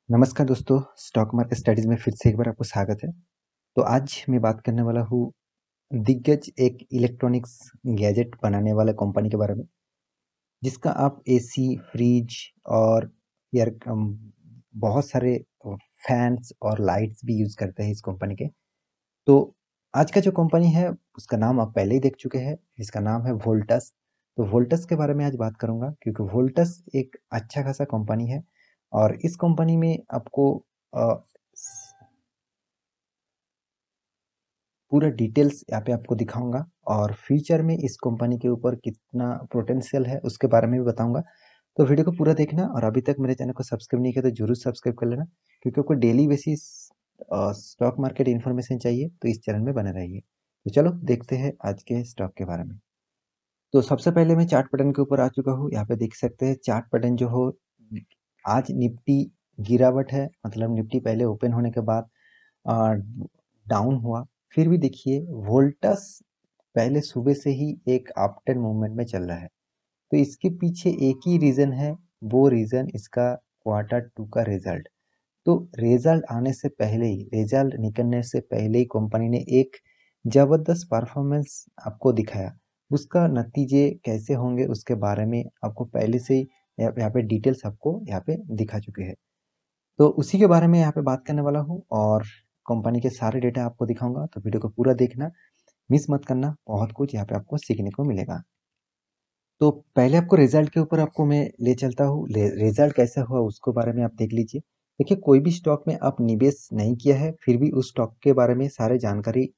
नमस्कार दोस्तों, stock market studies में फिर से एक बार आपको स्वागत है। तो आज मैं बात करने वाला हूँ दिग्गज एक इलेक्ट्रॉनिक्स गैजेट बनाने वाला कंपनी के बारे में, जिसका आप एसी, फ्रिज और एयर बहुत सारे फैंस और लाइट्स भी यूज़ करते हैं इस कंपनी के। तो आज का जो कंपनी है, उसका नाम आप पहले ही देख चुके हैं, जिसका नाम है वोल्टस। तो वोल्टस के बारे में आज बात करूँगा क्योंकि वोल्टस एक अच्छा खासा कंपनी है और इस कंपनी में आपको अ, पूरा डिटेल्स यहाँ पे आपको दिखाऊंगा और फ्यूचर में इस कंपनी के ऊपर कितना पोटेंशियल है उसके बारे में भी बताऊंगा। तो वीडियो को पूरा देखना और अभी तक मेरे चैनल को सब्सक्राइब नहीं किया तो जरूर सब्सक्राइब कर लेना, क्योंकि आपको daily basis stock market information चाहिए तो इस चैनल में बने रहिए। तो चलो देखते हैं आज के स्टॉक के बारे में। तो सबसे पहले मैं चार्ट पैटर्न के ऊपर आ चुका हूँ। यहाँ पे देख सकते हैं चार्ट पैटर्न जो हो, आज निफ्टी गिरावट है, मतलब निफ्टी पहले ओपन होने के बाद डाउन हुआ। फिर भी देखिए वोल्टस पहले सुबह से ही एक अपट्रेंड मूवमेंट में चल रहा है। तो इसके पीछे एक ही रीजन है, वो रीजन इसका क्वार्टर 2 का रिजल्ट। तो रिजल्ट आने से पहले ही, रिजल्ट निकलने से पहले ही कंपनी ने एक जबरदस्त परफॉर्मेंस आपको दिखाया। उसका नतीजे कैसे होंगे उसके बारे में आपको पहले से ही यहाँ पे डिटेल्स आपको यहाँ पे दिखा चुके हैं। तो उसी के बारे में यहाँ पे बात करने वाला हूँ और कंपनी के सारे डेटा आपको दिखाऊंगा। तो वीडियो को पूरा देखना, मिस मत करना, बहुत कुछ यहाँ पे आपको सीखने को मिलेगा। तो पहले आपको रिजल्ट के ऊपर आपको मैं ले चलता हूँ। रिजल्ट कैसा हुआ उसको बारे में आप देख लीजिए। देखिए, कोई भी स्टॉक में आप निवेश नहीं किया है फिर भी उस स्टॉक के बारे में सारे जानकारी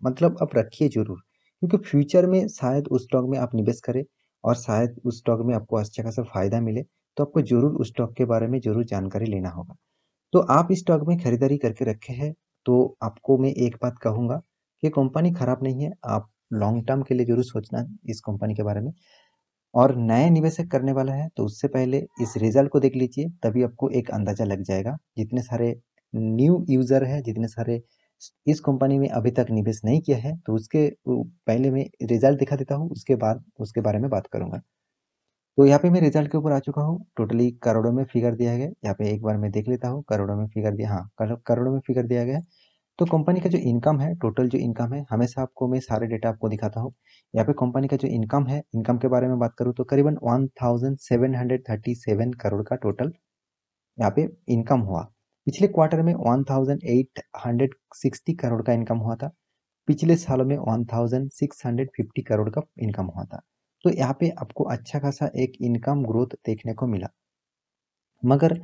मतलब आप रखिए जरूर, क्योंकि फ्यूचर में शायद उस स्टॉक में आप निवेश करें और शायद उस स्टॉक में आपको अच्छा खासा फायदा मिले। तो आपको जरूर उस स्टॉक के बारे में जरूर जानकारी लेना होगा। तो आप इस स्टॉक में खरीदारी करके रखे हैं तो आपको मैं एक बात कहूंगा कि कंपनी खराब नहीं है। आप लॉन्ग टर्म के लिए जरूर सोचना इस कंपनी के बारे में। और नए निवेशक करने वाला है तो उससे पहले इस रिजल्ट को देख लीजिए, तभी आपको एक अंदाजा लग जाएगा। जितने सारे न्यू यूजर है, जितने सारे इस कंपनी में अभी तक निवेश नहीं किया है, तो उसके पहले मैं रिजल्ट दिखा देता हूँ, उसके बाद उसके बारे में बात करूंगा। तो यहाँ पे मैं रिजल्ट के ऊपर आ चुका हूँ। टोटली करोड़ों में फिगर दिया गया है। यहाँ पे एक बार मैं देख लेता हूँ करोड़ों में फिगर दिया, हाँ करोड़ों में फिगर दिया गया है। तो कंपनी का जो इनकम है, टोटल जो इनकम है, हमेशा आपको मैं सारे डेटा आपको दिखाता हूँ। यहाँ पे कंपनी का जो इनकम है, इनकम के बारे में बात करूँ तो करीबन 1737 करोड़ का टोटल यहाँ पे इनकम हुआ। पिछले क्वार्टर में 1860 करोड़ का इनकम हुआ था। पिछले सालों में 1650 करोड़ का इनकम हुआ था। तो यहाँ पे आपको अच्छा खासा एक इनकम ग्रोथ देखने को मिला। मगर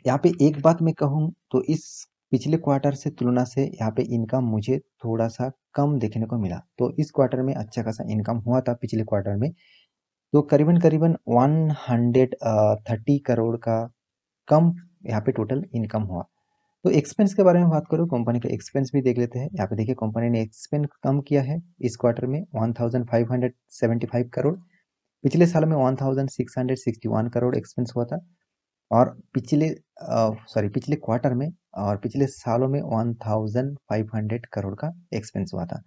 यहाँ पे एक बात मैं कहूँ तो इस पिछले क्वार्टर से तुलना से यहाँ पे इनकम मुझे थोड़ा सा कम देखने को मिला। तो इस क्वार्टर में अच्छा खासा इनकम हुआ था पिछले क्वार्टर में, तो करीबन करीबन 130 करोड़ का कम यहाँ पे टोटल इनकम हुआ। तो एक्सपेंस के बारे में बात करूँ, कंपनी का एक्सपेंस भी देख लेते हैं। यहाँ पे देखिए कंपनी ने एक्सपेंस कम किया है इस क्वार्टर में 1575 करोड़। पिछले साल में 1661 करोड़ एक्सपेंस हुआ था। और पिछले क्वार्टर में और पिछले सालों में 1500 करोड़ का एक्सपेंस हुआ था।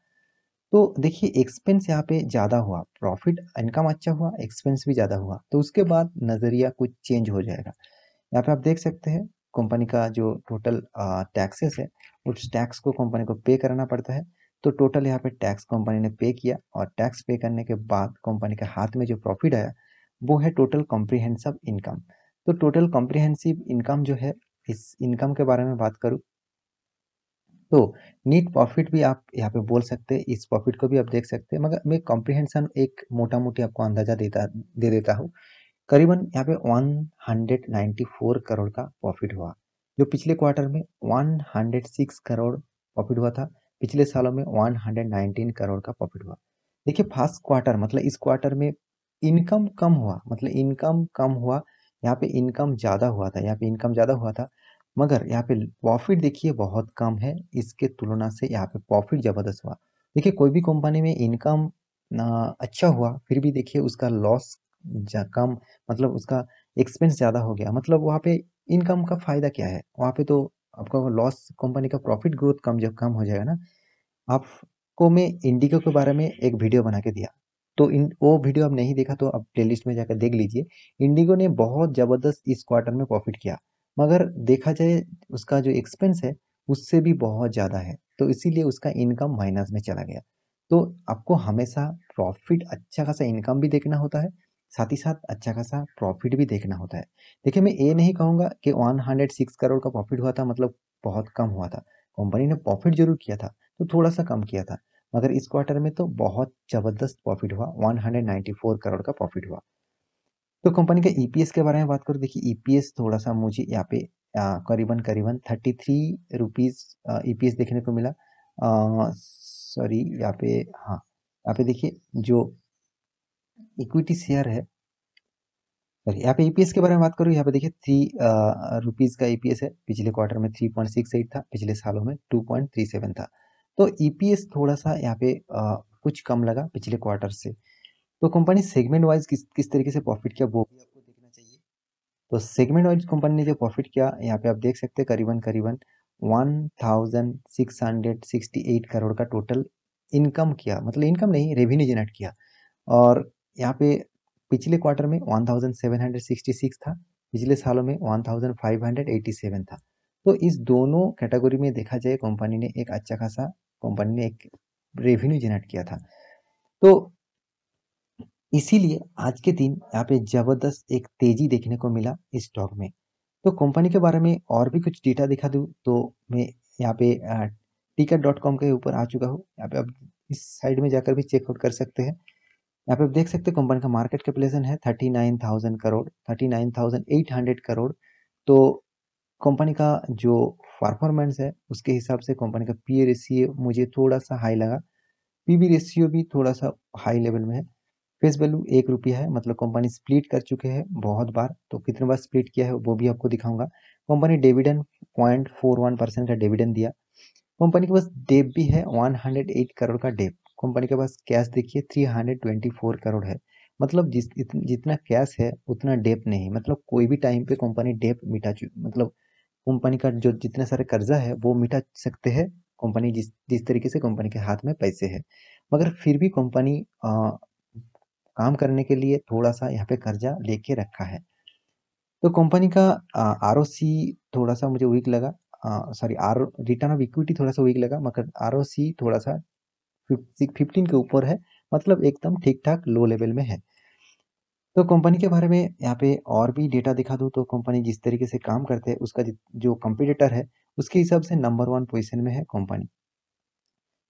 तो देखिए एक्सपेंस यहाँ पे ज़्यादा हुआ, प्रॉफिट इनकम अच्छा हुआ, एक्सपेंस भी ज़्यादा हुआ, तो उसके बाद नज़रिया कुछ चेंज हो जाएगा। यहाँ पे आप देख सकते हैं कंपनी का जो टोटल टैक्सेस है, उस टैक्स को कंपनी को पे करना पड़ता है। तो टोटल यहाँ पे टैक्स कंपनी ने पे किया और टैक्स पे करने के बाद कंपनी के हाथ में जो प्रॉफिट आया वो है टोटल कॉम्प्रिहेंसिव इनकम। तो टोटल कॉम्प्रिहेंसिव इनकम जो है, इस इनकम के बारे में बात करूँ तो नीट प्रॉफिट भी आप यहाँ पे बोल सकते हैं, इस प्रॉफिट को भी आप देख सकते हैं। मगर मैं कॉम्प्रिहेंशन एक मोटा मोटी आपको अंदाजा दे देता हूँ। करीबन यहाँ पे 194 करोड़ का प्रॉफिट हुआ, जो पिछले क्वार्टर में 106 करोड़ प्रॉफिट हुआ था। पिछले सालों में 119 करोड़ का प्रॉफिट हुआ। देखिए फर्स्ट क्वार्टर मतलब इस क्वार्टर में इनकम कम हुआ, मतलब इनकम कम हुआ। यहाँ पे इनकम ज़्यादा हुआ था, यहाँ पे इनकम ज़्यादा हुआ था, मगर यहाँ पे प्रॉफिट देखिए बहुत कम है। इसके तुलना से यहाँ पे प्रॉफिट ज़बरदस्त हुआ। देखिए कोई भी कंपनी में इनकम अच्छा हुआ फिर भी देखिए उसका लॉस कम, मतलब उसका एक्सपेंस ज़्यादा हो गया, मतलब वहाँ पे इनकम का फायदा क्या है, वहाँ पे तो आपका लॉस, कंपनी का प्रॉफिट ग्रोथ कम जब कम हो जाएगा ना। आपको मैं इंडिगो के बारे में एक वीडियो बना के दिया, तो इन वो वीडियो आप नहीं देखा तो आप प्लेलिस्ट में जाकर देख लीजिए। इंडिगो ने बहुत ज़बरदस्त इस क्वार्टर में प्रॉफिट किया। मगर देखा जाए उसका जो एक्सपेंस है उससे भी बहुत ज़्यादा है, तो इसीलिए उसका इनकम माइनस में चला गया। तो आपको हमेशा प्रॉफिट अच्छा खासा इनकम भी देखना होता है, साथ ही साथ अच्छा खासा प्रॉफिट भी देखना होता है। देखिए मैं ये नहीं कहूँगा कि 106 करोड़ का प्रॉफिट हुआ था मतलब बहुत कम हुआ था। कंपनी ने प्रॉफिट ज़रूर किया था, तो थोड़ा-सा कम किया था। मगर इस क्वार्टर में तो बहुत ज़बरदस्त प्रॉफिट हुआ, 194 करोड़ का प्रॉफिट हुआ। तो कंपनी का ईपीएस के बारे में बात करूँ, देखिए ईपीएस थोड़ा-सा मुझे यहाँ पे करीबन-करीबन 33 रुपीज़ ईपीएस देखने को मिला। सॉरी यहाँ पे, हाँ, यहाँ पे देखिए जो इक्विटी शेयर है, सॉरी यहाँ पे ईपीएस के बारे में बात करूँ, यहाँ पे देखिए 3 रुपीज़ का ईपीएस है। पिछले क्वार्टर में 3.68 था, पिछले सालों में 2.37 था। तो ईपीएस थोड़ा-सा यहाँ पे कुछ कम लगा पिछले क्वार्टर से। तो कंपनी सेगमेंट वाइज़ किस किस तरीके से प्रॉफिट किया वो भी आपको देखना चाहिए। तो सेगमेंट वाइज कंपनी ने जो प्रॉफिट किया यहाँ पे आप देख सकते हैं, करीबन करीबन 1668 करोड़ का टोटल इनकम किया, मतलब इनकम नहीं, रेवेन्यू जनरेट किया। और यहाँ पे पिछले क्वार्टर में 1766 था, पिछले सालों में 1587 था। तो इस दोनों कैटेगरी में देखा जाए कंपनी ने एक अच्छा खासा, कंपनी ने एक रेवेन्यू जनरेट किया था। तो इसीलिए आज के दिन यहाँ पे जबरदस्त एक तेजी देखने को मिला इस स्टॉक में। तो कंपनी के बारे में और भी कुछ डेटा दिखा दूँ तो मैं यहाँ पे टिकट डॉट कॉम के ऊपर आ चुका हूँ। यहाँ पे आप इस साइड में जाकर भी चेकआउट कर सकते हैं। यहाँ पे आप देख सकते हैं कंपनी का मार्केट कैपिटलाइजेशन है 39,000 करोड़, 39,800 करोड़। तो कंपनी का जो परफॉर्मेंस है उसके हिसाब से कंपनी का पी रेशियो मुझे थोड़ा सा हाई लगा, पीबी रेशियो भी थोड़ा सा हाई लेवल में है। फेस वैल्यू 1 रुपया है, मतलब कंपनी स्प्लिट कर चुके हैं बहुत बार, तो कितने बार स्प्लिट किया है वो भी आपको दिखाऊंगा। कंपनी डिविडेंड 0.41% का डिविडेंड दिया। कंपनी के पास डेप भी है 108 करोड़ का डेप। कंपनी के पास कैश देखिए 324 करोड़ है, मतलब जितना कैश है उतना डेप नहीं, मतलब कोई भी टाइम पे कंपनी डेप मतलब कंपनी का जो जितने सारे कर्जा है वो मिटा सकते हैं कंपनी, जिस जिस तरीके से कंपनी के हाथ में पैसे है। मगर फिर भी कंपनी काम करने के लिए थोड़ा सा यहाँ पे कर्जा लेके रखा है। तो कंपनी का आरओसी थोड़ा सा मुझे वीक लगा, sorry our return of equity थोड़ा सा वीक लगा, मगर आरओसी थोड़ा सा 15 के ऊपर है, मतलब एकदम ठीक ठाक लो लेवल में है। तो कंपनी के बारे में यहाँ पे और भी डेटा दिखा दूँ तो कंपनी जिस तरीके से काम करते हैं उसका जो कंपटीटर है उसके हिसाब से नंबर 1 पोजीशन में है कंपनी।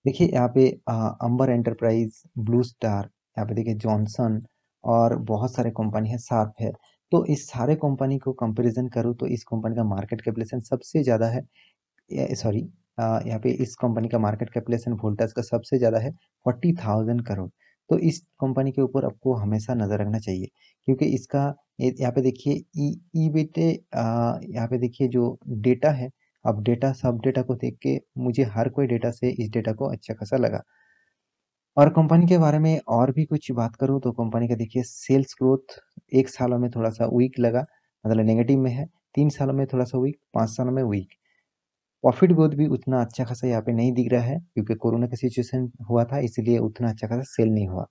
देखिए यहाँ पे अंबर एंटरप्राइज, ब्लू स्टार, यहाँ पे देखिए जॉनसन और बहुत सारे कंपनी है, शार्प है। तो इस सारे कंपनी को कंपैरिजन करूँ तो इस कंपनी का मार्केट कैपिटलाइजेशन सबसे ज़्यादा है, सॉरी, यहाँ पे इस कंपनी का मार्केट कैपिटलाइजेशन वोल्टास का सबसे ज़्यादा है 40,000 करोड़। तो इस कंपनी के ऊपर आपको हमेशा नज़र रखना चाहिए, क्योंकि इसका यहाँ पे देखिए ईबीटे, यहाँ पे देखिए जो डेटा है, अब डेटा सब डेटा को देख के मुझे हर कोई डेटा से इस डेटा को अच्छा खासा लगा। और कंपनी के बारे में और भी कुछ बात करूँ तो कंपनी का देखिए सेल्स ग्रोथ 1 सालों में थोड़ा सा वीक लगा, मतलब नेगेटिव में है, 3 सालों में थोड़ा सा वीक, 5 सालों में वीक। प्रॉफिट ग्रोथ भी उतना अच्छा खासा यहाँ पे नहीं दिख रहा है, क्योंकि कोरोना का सिचुएशन हुआ था इसलिए उतना अच्छा खासा सेल नहीं हुआ।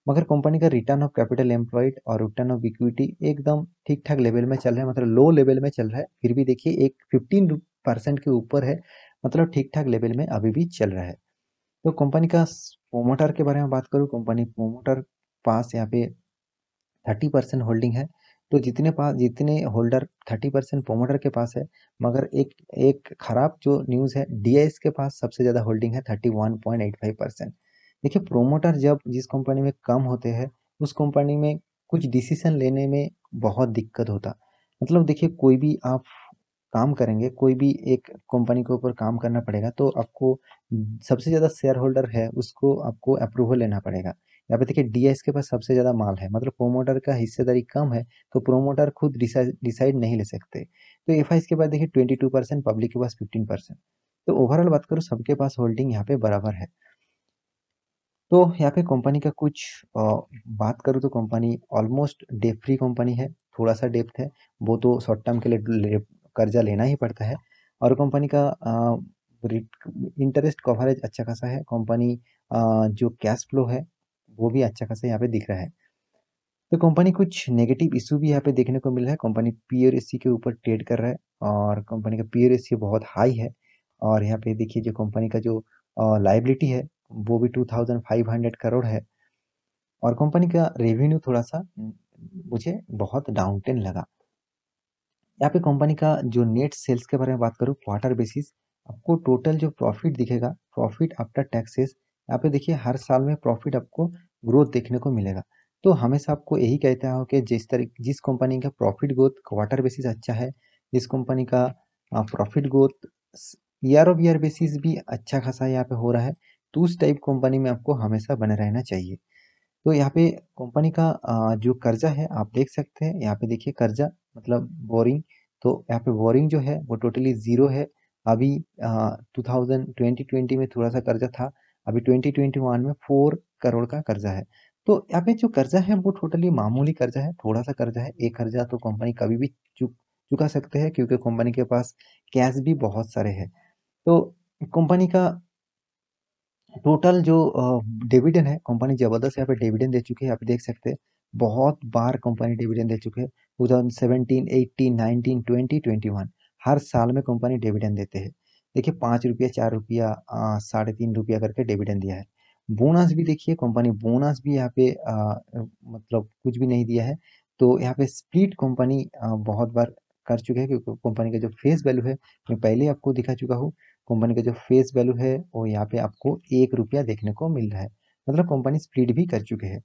मगर कंपनी का रिटर्न ऑफ कैपिटल एम्प्लॉयड और रिटर्न ऑफ इक्विटी एकदम ठीक ठाक लेवल में चल रहा है, मतलब लो लेवल में चल रहा है, फिर भी देखिए एक 15% के ऊपर है, मतलब ठीक ठाक लेवल में अभी भी चल रहा है। तो कंपनी का प्रोमोटर के बारे में बात करूँ, कंपनी प्रोमोटर पास यहाँ पे 30% होल्डिंग है। तो जितने होल्डर 30% प्रोमोटर के पास है, मगर एक एक खराब जो न्यूज़ है, डीआईएस के पास सबसे ज़्यादा होल्डिंग है 31.85%। देखिए प्रोमोटर जब जिस कंपनी में कम होते हैं उस कंपनी में कुछ डिसीजन लेने में बहुत दिक्कत होता, मतलब देखिए कोई भी आप काम करेंगे, कोई भी एक कंपनी के ऊपर काम करना पड़ेगा तो आपको सबसे ज़्यादा शेयर होल्डर है उसको आपको अप्रूवल लेना पड़ेगा। यहाँ पे देखिए डीएस के पास सबसे ज़्यादा माल है, मतलब प्रोमोटर का हिस्सेदारी कम है, तो प्रोमोटर खुद डिसाइड नहीं ले सकते। तो एफ के पास देखिए 22%, पब्लिक के पास 15%। तो ओवरऑल बात करूँ सबके पास होल्डिंग यहाँ पे बराबर है। तो यहाँ पे कंपनी का कुछ बात करूँ तो company almost debt free company है, थोड़ा सा डेप्थ है, वो तो शॉर्ट टर्म के लिए कर्जा लेना ही पड़ता है। और कंपनी का इंटरेस्ट कवरेज अच्छा खासा है, कंपनी जो कैश फ्लो है वो भी अच्छा खासा यहाँ पे दिख रहा है। तो कंपनी कुछ नेगेटिव इशू भी यहाँ पे देखने को मिल रहा है। कंपनी पी रेशियो के ऊपर ट्रेड कर रहा है और कंपनी का पी रेशियो बहुत हाई है। और यहाँ पे देखिए जो कंपनी का जो लाइबिलिटी है वो भी 2500 करोड़ है। और कंपनी का रेवेन्यू थोड़ा सा मुझे बहुत डाउनटेन लगा। यहाँ पे कंपनी का जो नेट सेल्स के बारे में बात करूँ क्वार्टर बेसिस, आपको टोटल जो प्रॉफिट दिखेगा, प्रॉफिट आफ्टर टैक्सेस, यहाँ पे देखिए हर साल में प्रॉफिट आपको ग्रोथ देखने को मिलेगा। तो हमेशा आपको यही कहता हूँ कि जिस कंपनी का प्रॉफिट ग्रोथ क्वार्टर बेसिस अच्छा है, जिस कंपनी का profit growth year of year basis भी अच्छा खासा यहाँ पे हो रहा है, तो उस टाइप कंपनी में आपको हमेशा बने रहना चाहिए। तो यहाँ पे कंपनी का जो कर्जा है आप देख सकते हैं। यहाँ पे देखिए कर्जा मतलब बोरिंग, तो यहाँ पे बोरिंग जो है वो टोटली जीरो है। अभी 2020 में थोड़ा सा कर्जा था, अभी 2021 में 4 करोड़ का कर्जा है। तो यहाँ पे जो कर्जा है वो टोटली मामूली कर्जा है, थोड़ा सा कर्जा है। एक कर्जा तो कंपनी कभी भी चुका सकते हैं क्योंकि कंपनी के पास कैश भी बहुत सारे है। तो कंपनी का टोटल जो डिविडेंड है, कंपनी जबरदस्त यहाँ पे डिविडेंड दे चुकी है। आप देख सकते हैं बहुत बार कंपनी डिविडेंड दे चुके हैं। 2017, 18, 19, 20, 21 हर साल में कंपनी डिविडेंड देते हैं। देखिए 5 रुपया, 4 रुपया, 3.5 रुपया करके डिविडेंड दिया है। बोनस भी देखिए कंपनी बोनस भी यहाँ पे मतलब कुछ भी नहीं दिया है। तो यहाँ पे स्प्लिट कंपनी बहुत बार कर चुके हैं क्योंकि कंपनी का जो फेस वैल्यू है मैं पहले आपको दिखा चुका हूँ। कंपनी का जो फेस वैल्यू है वो यहाँ पे आपको 1 रुपया देखने को मिल रहा है, मतलब कंपनी स्प्लिट भी कर चुके हैं।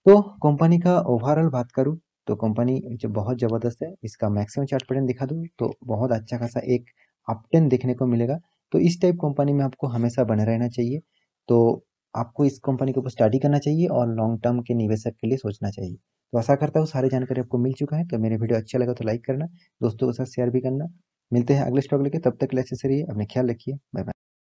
तो कंपनी का ओवरऑल बात करूँ तो कंपनी जो बहुत ज़बरदस्त है, इसका मैक्सिमम चार्ट पैटर्न दिखा दूँ तो बहुत अच्छा खासा एक अपट्रेंड देखने को मिलेगा। तो इस टाइप कंपनी में आपको हमेशा बने रहना चाहिए। तो आपको इस कंपनी के ऊपर स्टडी करना चाहिए और लॉन्ग टर्म के निवेशक के लिए सोचना चाहिए। तो आशा करता हूँ सारी जानकारी आपको मिल चुका है। तो मेरे वीडियो अच्छा लगा तो लाइक करना, दोस्तों के साथ शेयर भी करना। मिलते हैं अगले स्टॉक लेके, तब तक के लिए अच्छे से रहिए, अपने ख्याल रखिए, बाय बाय।